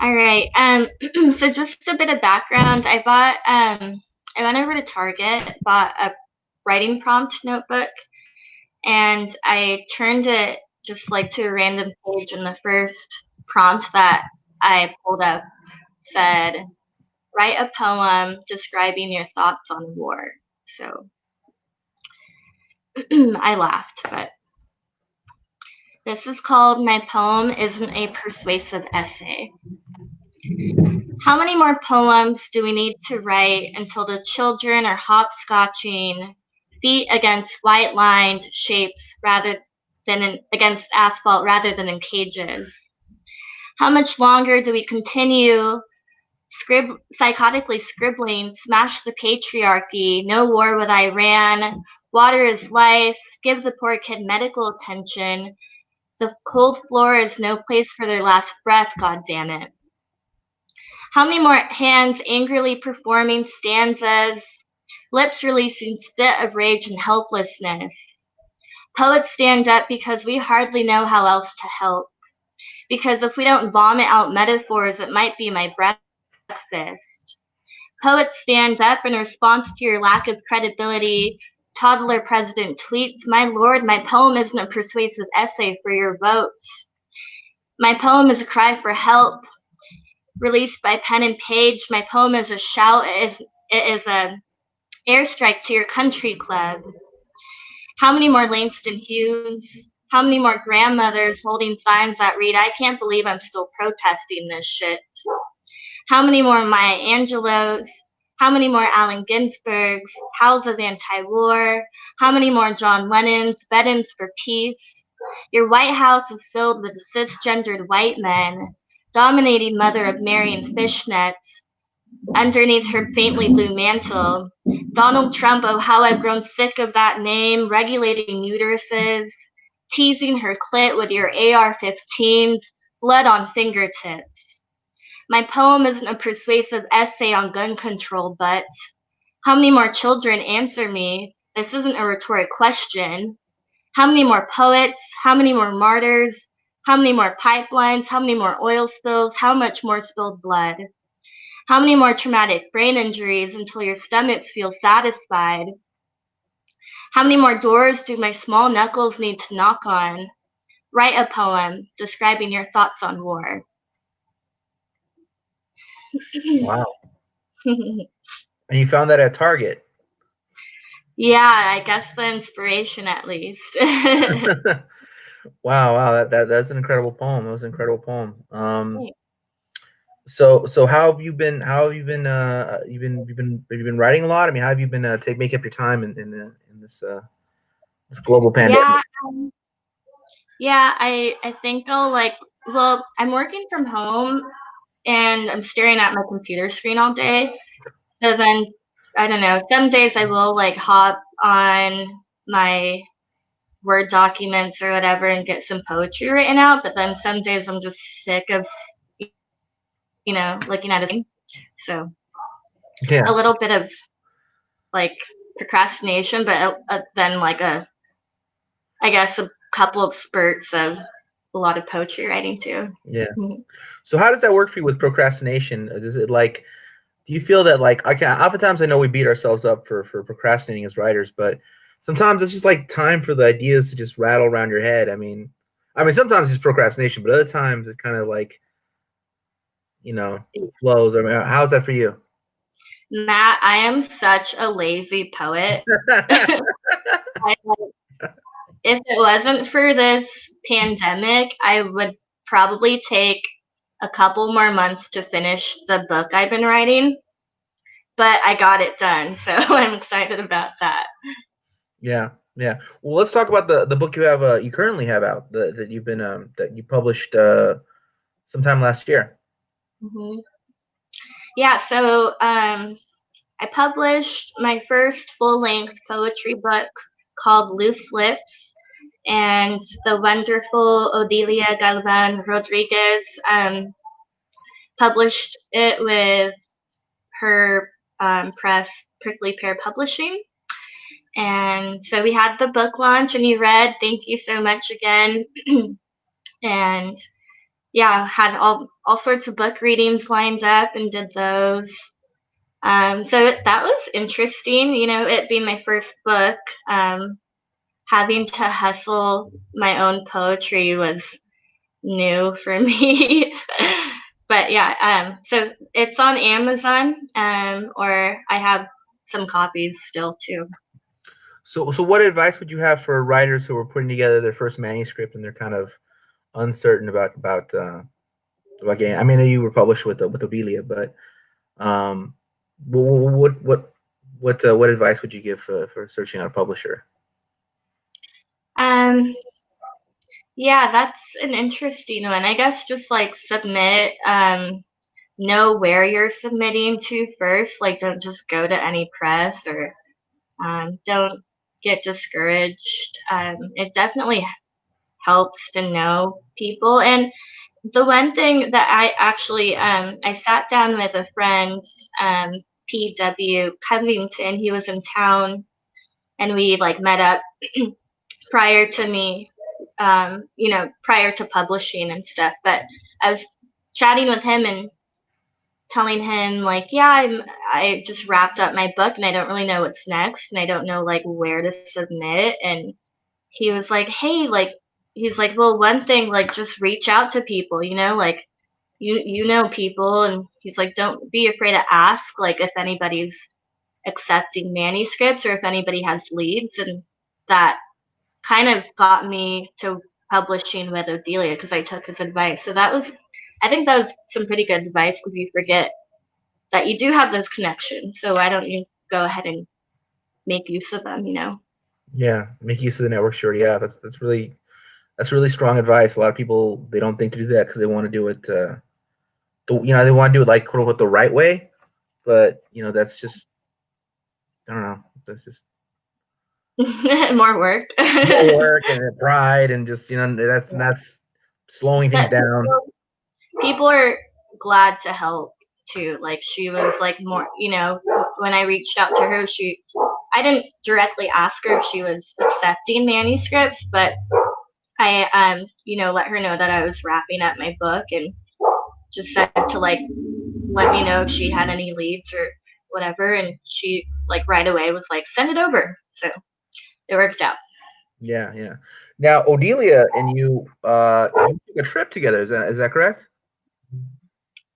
All right. So just a bit of background. I went over to Target, bought a writing prompt notebook, and I turned it just like to a random page, and the first prompt that I pulled up said, "Write a poem describing your thoughts on war." So I laughed, but this is called "My Poem Isn't a Persuasive Essay." How many more poems do we need to write until the children are hopscotching, feet against white-lined shapes rather than against asphalt rather than in cages? How much longer do we continue psychotically scribbling, smash the patriarchy, no war with Iran, water is life, give the poor kid medical attention, the cold floor is no place for their last breath, God damn it. How many more hands angrily performing stanzas, lips releasing spit of rage and helplessness? Poets stand up because we hardly know how else to help. Because if we don't vomit out metaphors, it might be my breakfast. Poets stand up in response to your lack of credibility. Toddler president tweets, "My lord, my poem isn't a persuasive essay for your vote. My poem is a cry for help. Released by pen and page, my poem is a shout. It is an airstrike to your country club." How many more Langston Hughes? How many more grandmothers holding signs that read, "I can't believe I'm still protesting this shit"? How many more Maya Angelos? How many more Allen Ginsbergs? Howls of anti-war? How many more John Lennons? Bed-ins for peace? Your White House is filled with cisgendered white men, dominating mother of Mary in fishnets, underneath her faintly blue mantle. Donald Trump, oh how I've grown sick of that name, regulating uteruses, teasing her clit with your AR-15s, blood on fingertips. My poem isn't a persuasive essay on gun control, but how many more children answer me? This isn't a rhetoric question. How many more poets? How many more martyrs? How many more pipelines? How many more oil spills? How much more spilled blood? How many more traumatic brain injuries until your stomachs feel satisfied? How many more doors do my small knuckles need to knock on? Write a poem describing your thoughts on war. Wow. And you found that at Target. Yeah, I guess the inspiration at least. Wow, that's an incredible poem. That was an incredible poem. So how have you been? How have you been? Have you been writing a lot? I mean, how have you been make up your time in this global yeah, pandemic? yeah. I think I'll well, I'm working from home and I'm staring at my computer screen all day. So then I don't know. Some days I will hop on my Word documents or whatever and get some poetry written out. But then some days I'm just sick of looking at a screen. So Yeah. a little bit of like procrastination, but then I guess a couple of spurts of a lot of poetry writing too. Yeah. So how does that work for you with procrastination? Is it like, do you feel that oftentimes I know we beat ourselves up for procrastinating as writers, but sometimes it's just like time for the ideas to just rattle around your head. I mean sometimes it's procrastination, but other times it's kind of like, it flows. I mean, how's that for you? Matt, I am such a lazy poet. I, if it wasn't for this pandemic, I would probably take a couple more months to finish the book I've been writing, but I got it done, so I'm excited about that. Yeah, yeah. Well, let's talk about the book you currently have out that you've been that you published sometime last year. hmm Yeah, so I published my first full-length poetry book called Loose Lips, and the wonderful Odelia Galvan Rodriguez published it with her press, Prickly Pear Publishing. And so we had the book launch, and you read. Thank you so much again. And yeah, had all sorts of book readings lined up and did those. So that was interesting, it being my first book. Having to hustle my own poetry was new for me. But yeah, so it's on Amazon, or I have some copies still too. So what advice would you have for writers who are putting together their first manuscript and they're kind of uncertain about getting? I mean, you were published with Obelia, but um, what advice would you give for searching out a publisher? Um, yeah, that's an interesting one. I guess just like submit, know where you're submitting to first. Like, don't just go to any press, or don't get discouraged. It definitely helps to know people. And the one thing that I sat down with a friend, P.W. Covington. He was in town, and we like met up prior to me, prior to publishing and stuff. But I was chatting with him and telling him like, yeah, I just wrapped up my book and I don't really know what's next and I don't know like where to submit. And he was like, hey, like, he's like, well, one thing, like, just reach out to people, like, you know people. And he's like, don't be afraid to ask, like, if anybody's accepting manuscripts or if anybody has leads. And that kind of got me to publishing with Odelia because I took his advice. So I think that was some pretty good advice, because you forget that you do have those connections. So why don't you go ahead and make use of them? Yeah, make use of the network. Sure. Yeah, that's really strong advice. A lot of people, they don't think to do that because they want to do it. They want to do it like quote unquote the right way, but that's just, I don't know. That's just More work. more work and pride and just that's slowing things But down. people are glad to help too. Like, she was like more, when I reached out to her, I didn't directly ask her if she was accepting manuscripts, but I, let her know that I was wrapping up my book, and just said to like let me know if she had any leads or whatever. And she like right away was like, send it over. So it worked out. Yeah, yeah. Now, Odelia and you took a trip together. Is that correct?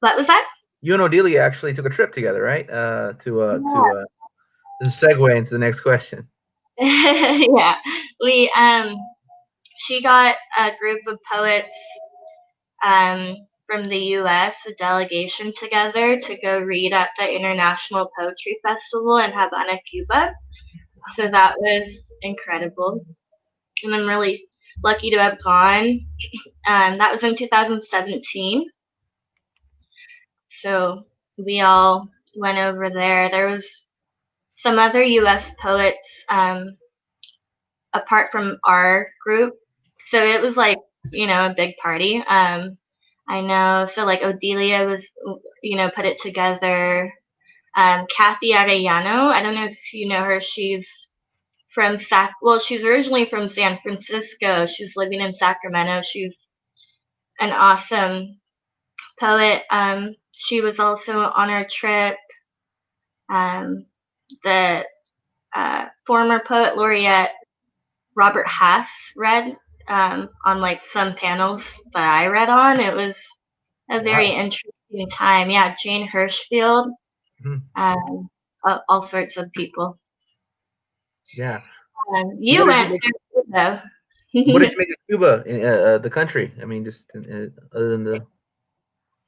What was that? You and Odelia actually took a trip together, right? To Yeah. this is a segue into the next question. Yeah. We She got a group of poets from the US, a delegation together to go read at the International Poetry Festival in Havana, Cuba. So that was incredible. And I'm really lucky to have gone. That was in 2017. So we all went over there. There was some other US poets apart from our group. So it was like, a big party. I know. So like Odelia was, put it together. Kathy Arellano, I don't know if you know her. She's she's originally from San Francisco. She's living in Sacramento. She's an awesome poet. She was also on our trip. Um, the former poet laureate Robert Hass read on like some panels that I read on. It was a very Wow. interesting time. Yeah, Jane Hirschfield, Mhm. um, all sorts of people. Yeah. You What did you went make? there though. What did you make of Cuba, the country? I mean, just other than the.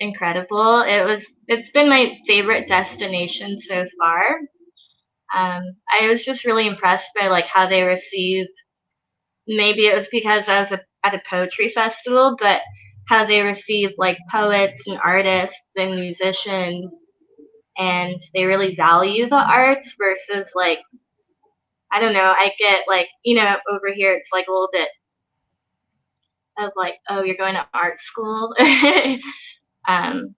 Incredible. It's been my favorite destination so far. I was just really impressed by like how they received. Maybe it was because I was at a poetry festival, but how they received like poets and artists and musicians, and they really value the arts versus like, I don't know. I get like, over here it's like a little bit of like, oh, you're going to art school. um,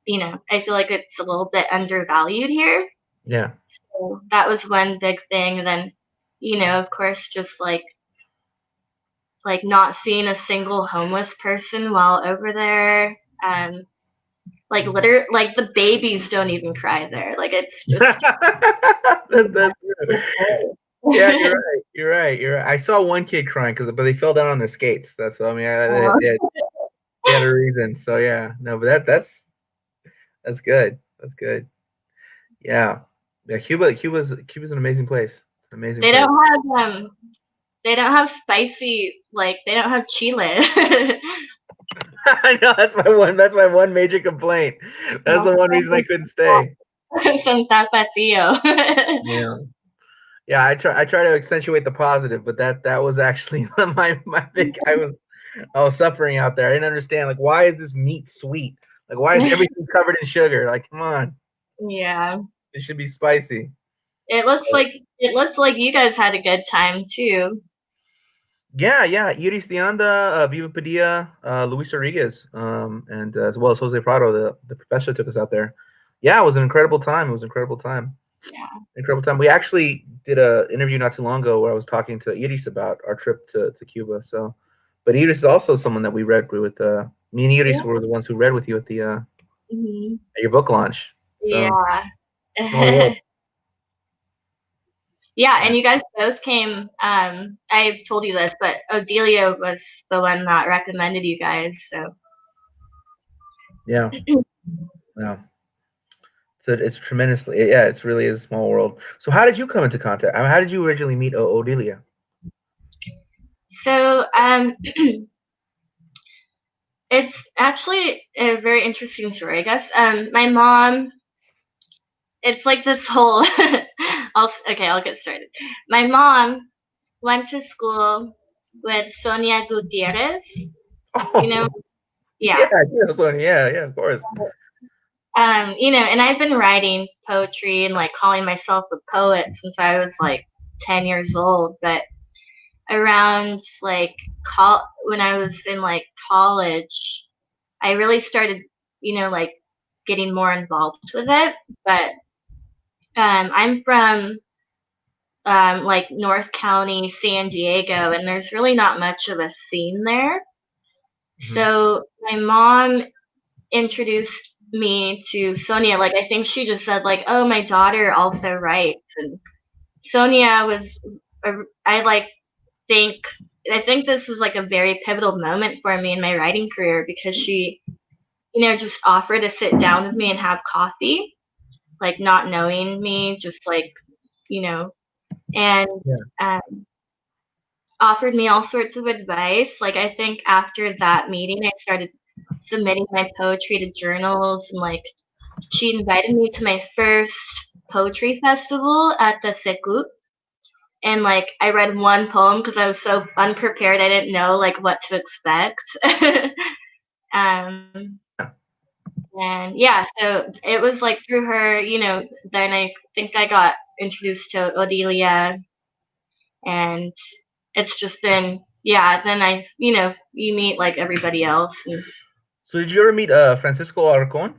I feel like it's a little bit undervalued here. Yeah. So that was one big thing. And then, of course, just like like not seeing a single homeless person while over there. Like like the babies don't even cry there. Like it's just That's true. Yeah, you're right. You're right. You're right. I saw one kid crying but they fell down on their skates. That's what I mean. They had a reason. So yeah, no, but that's good. That's good. Yeah, yeah. Cuba's an amazing place. It's an amazing they place. don't have they don't have spicy, like they don't have chile. I know that's my one major complaint. That's the one reason I couldn't stay. Some tapatio. Yeah. Yeah, I try to accentuate the positive, but that was actually my big I was suffering out there. I didn't understand like why is this meat sweet? Like why is everything covered in sugar? Like come on, Yeah. it should be spicy. It looks like you guys had a good time too. Yeah, yeah. Iris de Anda, Viva Padilla, Luis Rodriguez, and as well as Jose Prado, the professor took us out there. Yeah, it was an incredible time. It was an incredible time. Yeah. Incredible time. We actually did a interview not too long ago where I was talking to Iris about our trip to Cuba. So, but Iris is also someone that we read with. Me and Iris were the ones who read with you at the Hmm. at your book launch. So Yeah. small world. Yeah, Yeah. and you guys both came. I told you this, but Odelia was the one that recommended you guys. So Yeah. Yeah. So it's tremendously. Yeah, it's really is a small world. So how did you come into contact? I mean, how did you originally meet Odelia? so it's actually a very interesting story, I guess. My mom. It's like this whole. I'll get started. My mom went to school with Sonia Gutierrez. You know, Oh, yeah. yeah, Sonia. Yeah, yeah, of course. And I've been writing poetry and like calling myself a poet since I was like 10 years old. But around like when I was in like college, I really started, like getting more involved with it. But I'm from like North County, San Diego, and there's really not much of a scene there. Mhm. So my mom introduced me to Sonia. Like I think she just said like, "Oh, my daughter also writes," and Sonia was. I like think I think this was like a very pivotal moment for me in my writing career because she, just offered to sit down with me and have coffee, like not knowing me, just like, you know, and Yeah. um, offered me all sorts of advice. Like I think after that meeting, I started submitting my poetry to journals and like she invited me to my first poetry festival at the Sekut. And like I read one poem because I was so unprepared. I didn't know like what to expect. um, and yeah, so it was like through her, then I think I got introduced to Odelia, and it's just been yeah. Then you meet like everybody else, and So did you ever meet Francisco Arcon?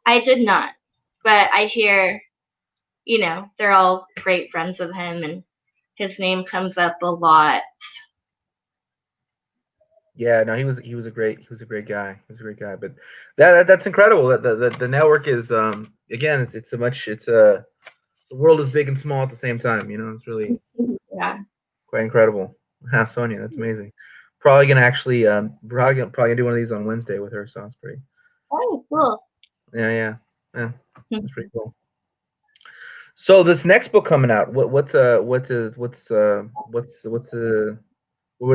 I did not, but I hear they're all great friends of him, and his name comes up a lot. Yeah, no, he was a great guy. He was a great guy. But that's incredible. That the network is again it's the world is big and small at the same time. It's really Yeah. quite incredible. Sonia, that's amazing. Probably gonna actually probably gonna do one of these on Wednesday with her. So it's pretty. Oh, cool. Yeah, yeah, yeah. That's pretty cool. So this next book coming out, what we're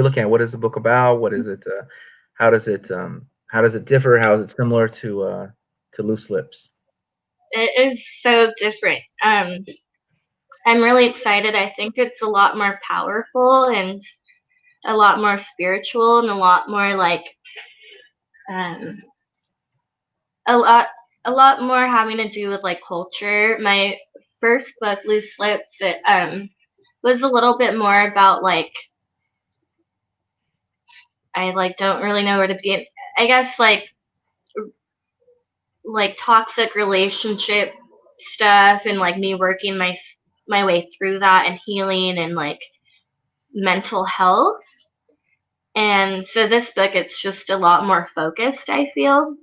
looking at? What is the book about? What is it? How does it differ? How is it similar to Loose Lips? It is so different. I'm really excited. I think it's a lot more powerful and a lot more spiritual and a lot more like um, a lot a lot more having to do with like culture. My first book, Loose Lips, it was a little bit more about like I like don't really know where to begin. I guess like toxic relationship stuff and like me working my way through that and healing and like mental health. And so this book, it's just a lot more focused, I feel.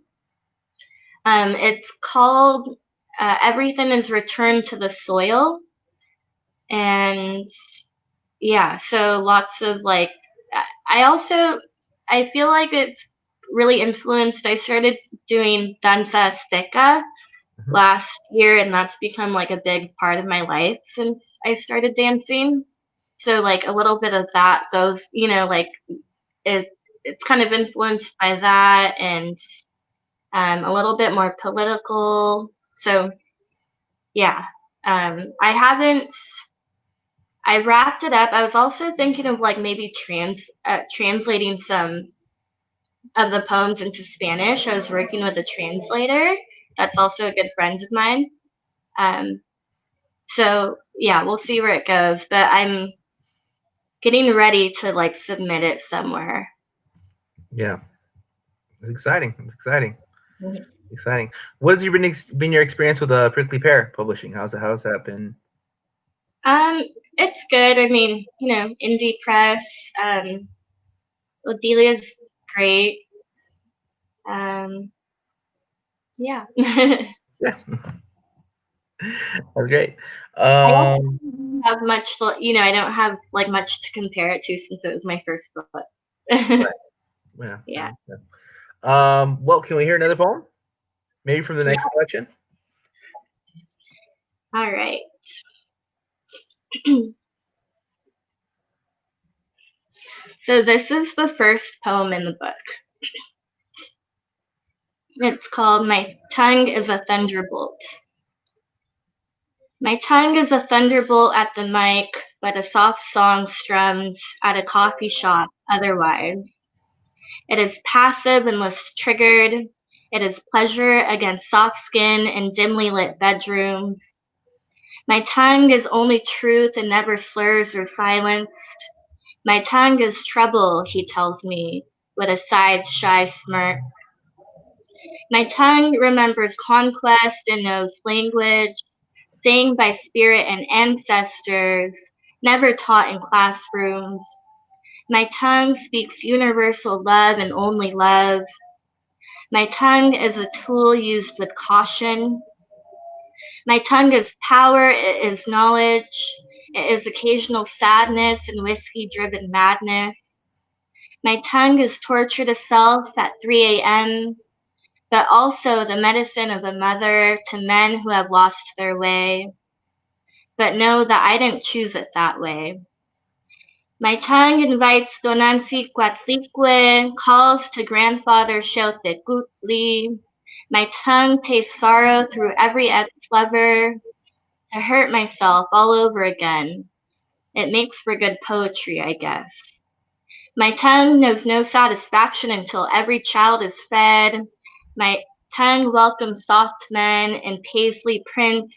It's called Everything is Returned to the Soil. And yeah, so lots of like, I feel like it's really influenced. I started doing danza azteca Mhm. last year, and that's become like a big part of my life since I started dancing. So like a little bit of that goes, like it, it's kind of influenced by that, and a little bit more political. So yeah, I haven't. I wrapped it up. I was also thinking of like maybe translating some of the poems into Spanish. I was working with a translator. That's also a good friend of mine. Um, so yeah, we'll see where it goes. But I'm getting ready to like submit it somewhere. Yeah, it's exciting. It's exciting. Mhm. Exciting. What has been your experience with Prickly Pear Publishing? How's that been? Um, it's good. I mean, indie press. Um, Delia's great. Um, yeah. Yeah, that's great. I also Um, don't have much, I don't have like much to compare it to since it was my first book. right. Yeah, Yeah. yeah, yeah. Well, can we hear another poem? Maybe from the Yeah. next collection? All right. So this is the first poem in the book. It's called My Tongue is a Thunderbolt. My tongue is a thunderbolt at the mic, but a soft song strums at a coffee shop otherwise. It is passive unless triggered. It is pleasure against soft skin in dimly lit bedrooms. My tongue is only truth and never slurs or silenced. My tongue is trouble, he tells me, with a side shy smirk. My tongue remembers conquest and knows language, saying by spirit and ancestors, never taught in classrooms. My tongue speaks universal love and only love. My tongue is a tool used with caution. My tongue is power, it is knowledge, it is occasional sadness and whiskey-driven madness. My tongue is torture to self at 3 a.m., but also the medicine of a mother to men who have lost their way. But know that I didn't choose it that way. My tongue invites Donansi Coatlicue, calls to grandfather Xotecutli. My tongue tastes sorrow through every ex-lover, to hurt myself all over again. It makes for good poetry, I guess. My tongue knows no satisfaction until every child is fed. My tongue welcomes soft men in paisley prints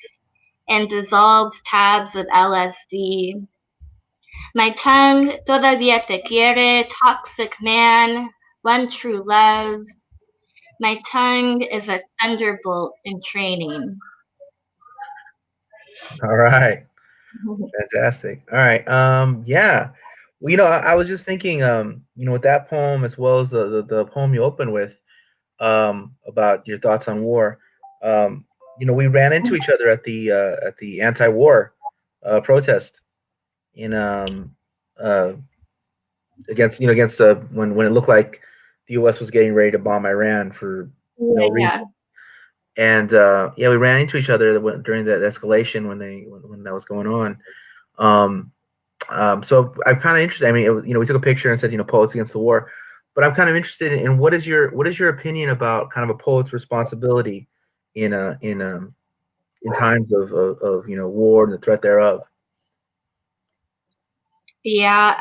and dissolves tabs of LSD. My tongue todavía te quiere, toxic man, one true love. My tongue is a thunderbolt in training. All right. Fantastic. All right. Yeah. Well, I was just thinking, with that poem as well as the poem you open with, about your thoughts on war. We ran into each other at the anti-war protest in uh, against when it looked like the U.S. was getting ready to bomb Iran for no reason. Yeah. And yeah, we ran into each other during that escalation when that was going on. Um, so I'm kind of interested. I mean, we took a picture and said, poets against the war, but I'm kind of interested in what is your opinion about kind of a poet's responsibility in in times of war and the threat thereof. Yeah.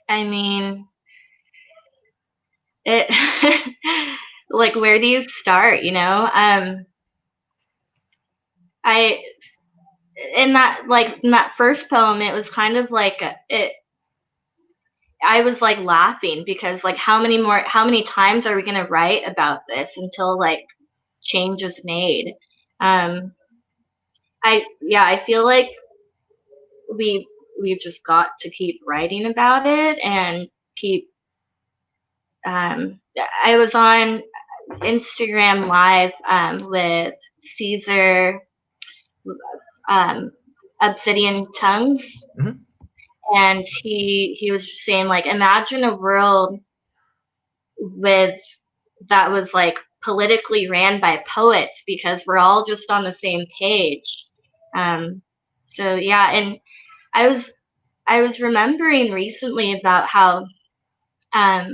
I mean, it, like, where do you start, I, in that first poem, it was kind of like, I was like laughing because like how many times are we going to write about this until like change is made? Um, I feel like we we've just got to keep writing about it, and keep. I was on Instagram Live with Caesar Obsidian Tongues, Mhm. and he was saying, like, imagine a world with that was like politically ran by poets, because we're all just on the same page. So yeah, and I was remembering recently about how I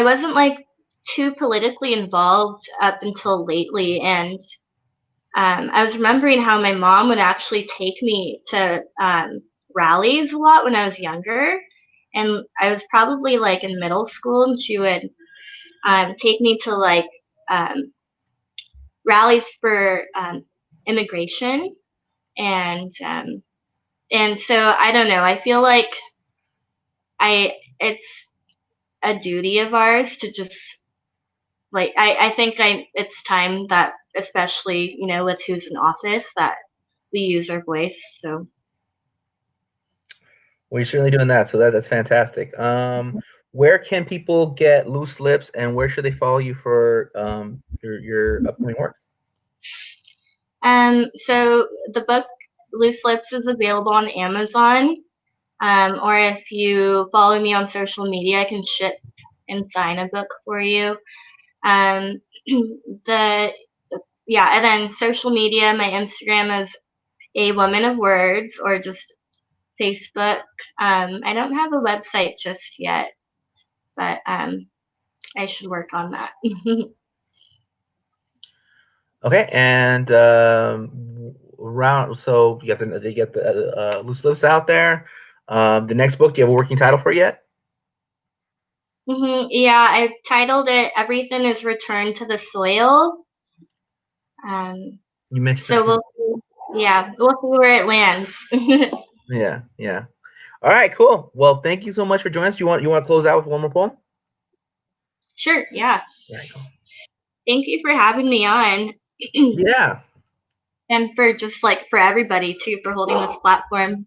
wasn't like too politically involved up until lately, and I was remembering how my mom would actually take me to rallies a lot when I was younger, and I was probably like in middle school, and she would take me to like um, rallies for immigration, and so I don't know. I feel like it's a duty of ours to just like I think it's time that, especially with who's in office, that we use our voice. So Well, you're certainly doing that, so that's fantastic. Where can people get Loose Lips, and where should they follow you for your upcoming work? so the book Loose Lips is available on Amazon. Or if you follow me on social media, I can ship and sign a book for you. Um, the Yeah, and then social media, my Instagram is a woman of words, or just Facebook. I don't have a website just yet, but I should work on that. Okay, and around so you got the Loose Lips out there. The next book, do you have a working title for it yet? Yeah, I've titled it "Everything is Returned to the Soil." Um, You mentioned so that. we'll see. Yeah, we'll see where it lands. Yeah, yeah. All right, cool. Well, thank you so much for joining us. You want to close out with one more poem? Sure. Yeah. All right, cool. Thank you for having me on. Yeah. And for just like for everybody too, for holding this platform.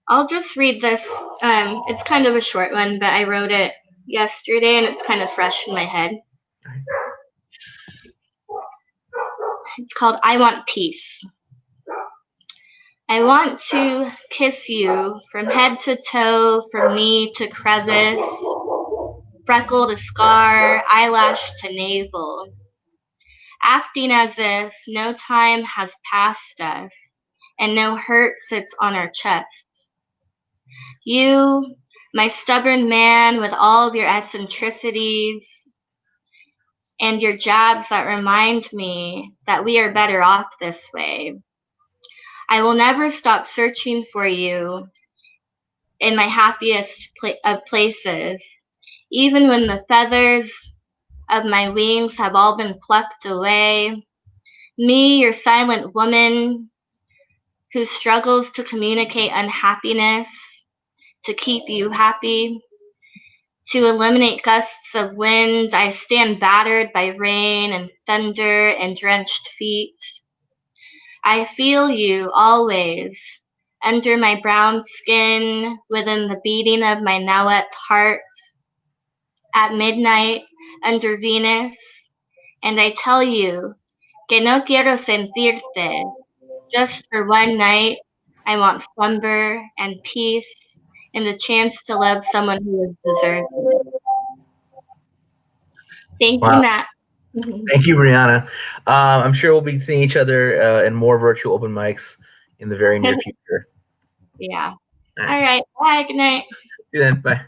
I'll just read this. It's kind of a short one, but I wrote it yesterday and it's kind of fresh in my head. It's called "I Want Peace." I want to kiss you from head to toe, from knee to crevice, freckle to scar, eyelash to navel, acting as if no time has passed us and no hurt sits on our chests. You, my stubborn man with all of your eccentricities and your jabs that remind me that we are better off this way. I will never stop searching for you in my happiest of places, even when the feathers of my wings have all been plucked away. Me, your silent woman, who struggles to communicate unhappiness, to keep you happy, to eliminate gusts of wind. I stand battered by rain and thunder and drenched feet. I feel you always under my brown skin, within the beating of my now-wet heart, at midnight under Venus, and I tell you que no quiero sentirte. Just for one night, I want slumber and peace and the chance to love someone who is deserving. Thank you, Wow. Matt. Thank you, Brianna. I'm sure we'll be seeing each other in more virtual open mics in the very near future. Yeah. All right. All right. Bye. Good night. See you then. Bye.